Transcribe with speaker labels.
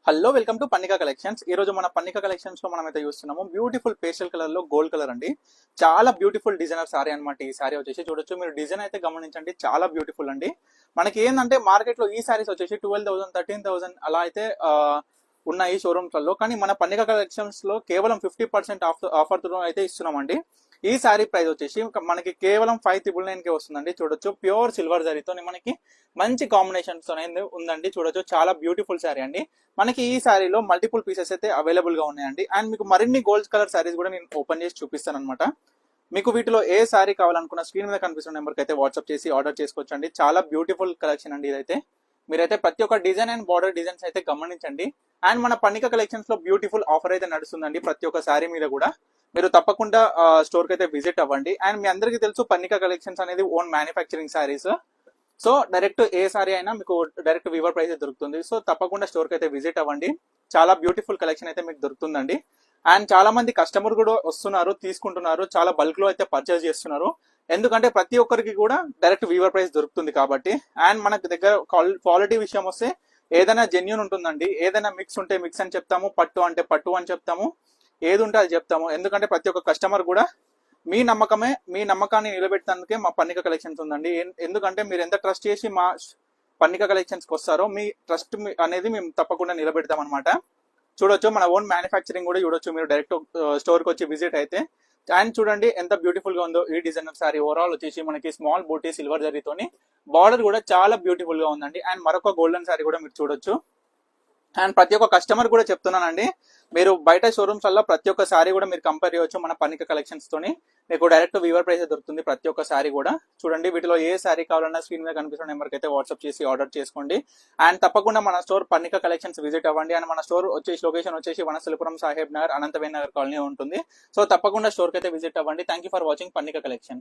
Speaker 1: Hello welcome to Pannika collections. ఈ రోజు మన పన్నిక కలెక్షన్స్ లో మనం అయితే చూస్తున్నాము బ్యూటిఫుల్ పేస్టల్ కలర్ లో గోల్డ్ కలర్ అండి. చాలా బ్యూటిఫుల్ డిజైనర్ సారీ అనమాట. ఈ సారీ వచ్చేసి చూడొచ్చు, మీరు డిజైన్ అయితే గమనించండి, చాలా బ్యూటిఫుల్ అండి. మనకి ఏంటంటే మార్కెట్ లో ఈ సారీస్ వచ్చేసి 12,000 13,000 అలా అయితే ఉన్నాయి షోరూమ్స్ లలో. కానీ మన పన్నిక కలెక్షన్స్ లో కేవలం 50% ఆఫర్ తో అయితే ఇస్తున్నామండి. ఈ సారీ ప్రైస్ వచ్చేసి మనకి కేవలం 5,999 కి వస్తుందండి. చూడొచ్చు, ప్యూర్ సిల్వర్ జరీతో మనకి మంచి కాంబినేషన్స్ అనేది ఉందండి. చూడొచ్చు, చాలా బ్యూటిఫుల్ సారీ అండి. మనకి ఈ సారీలో మల్టిపుల్ పీసెస్ అయితే అవైలబుల్ గా ఉన్నాయండి. అండ్ మీకు మరిన్ని గోల్డ్ కలర్ సారీస్ కూడా నేను ఓపెన్ చేసి చూపిస్తాను అనమాట. మీకు వీటిలో ఏ సారీ కావాలనుకున్న స్క్రీన్ మీద కనిపిస్తున్న నెంబర్కి అయితే వాట్సాప్ చేసి ఆర్డర్ చేసుకోవచ్చు అండి. చాలా బ్యూటిఫుల్ కలెక్షన్ అండి ఇదైతే. మీరైతే ప్రతి ఒక్క డిజైన్ అండ్ బార్డర్ డిజైన్స్ అయితే గమనించండి. అండ్ మన పన్నిక కలెక్షన్స్ లో బ్యూటిఫుల్ ఆఫర్ అయితే నడుస్తుందండి ప్రతి ఒక్క సారీ మీద కూడా. మీరు తప్పకుండా స్టోర్ కి అయితే విజిట్ అవ్వండి. అండ్ మీ అందరికీ తెలుసు పన్నిక కలెక్షన్స్ అనేది own manufacturing saris. So direct ఏ సారీ అయినా మీకు డైరెక్ట్ వీవర్ ప్రైస్ దొరుకుతుంది. సో తప్పకుండా స్టోర్ కి అయితే విజిట్ అవ్వండి. చాలా బ్యూటిఫుల్ కలెక్షన్ అయితే మీకు దొరుకుతుందండి. అండ్ చాలా మంది కస్టమర్ కూడా వస్తున్నారు, తీసుకుంటున్నారు, చాలా బల్క్ లో అయితే పర్చేస్ చేస్తున్నారు. ఎందుకంటే ప్రతి ఒక్కరికి కూడా డైరెక్ట్ వీవర్ ప్రైస్ దొరుకుతుంది కాబట్టి. అండ్ మనకి దగ్గర క్వాలిటీ విషయం వస్తే ఏదైనా జెన్యూన్ ఉంటుందండి. ఏదైనా మిక్స్ ఉంటే మిక్స్ అని చెప్తాము, పట్టు అంటే పట్టు అని చెప్తాము, ఏది ఉంటే అది చెప్తాము. ఎందుకంటే ప్రతి ఒక్క కస్టమర్ కూడా మీ నమ్మకాన్ని నిలబెట్టడానికే మా పన్నిక కలెక్షన్స్ ఉందండి. ఎందుకంటే మీరు ఎంత ట్రస్ట్ చేసి మా పన్నిక కలెక్షన్స్ కి వస్తారో మీ ట్రస్ట్ అనేది మేము తప్పకుండా నిలబెడతాం అనమాట. చూడొచ్చు, మన ఓన్ మ్యానుఫ్యాక్చరింగ్ కూడా చూడొచ్చు మీరు డైరెక్ట్ స్టోర్ కి వచ్చి విజిట్ అయితే. అండ్ చూడండి ఎంత బ్యూటిఫుల్ గా ఉందో ఈ డిజైనర్ సారీ. ఓవరాల్ వచ్చేసి మనకి స్మాల్ బూటీ సిల్వర్ జరీతోని బార్డర్ కూడా చాలా బ్యూటిఫుల్ గా ఉందండి. అండ్ మరొక గోల్డెన్ సారీ కూడా మీరు చూడొచ్చు. అండ్ ప్రతి ఒక్క కస్టమర్ కూడా చెప్తున్నానండి, మీరు బయట షోరూమ్స్ వల్ల ప్రతి ఒక్క సారీ కూడా మీరు కంపేర్ చేయవచ్చు మన పన్నిక కలెక్షన్స్ తోని. మీకు డైరెక్ట్ వీవర్ ప్రైస్ దొరుకుతుంది ప్రతి ఒక్క సారీ కూడా. చూడండి, వీటిలో ఏ సారీ కావాలన్నా స్క్రీన్ మీద కనిపిస్తున్న నెంబర్కి అయితే వాట్సాప్ చేసి ఆర్డర్ చేసుకోండి. అండ్ తప్పకుండా మన స్టోర్ పన్నిక కలెక్షన్స్ విజిట్ అవ్వండి. అండ్ మన స్టోర్ వచ్చేసి లొకేషన్ వచ్చేసి వనస్థలిపురం, సాహెబ్ నగర్, అనంతవేన్ నగర్ కాలనీ ఉంటుంది. సో తప్పకుండా స్టోర్ కి అయితే విజిట్ అవ్వండి. Thank you for watching Pannika collections.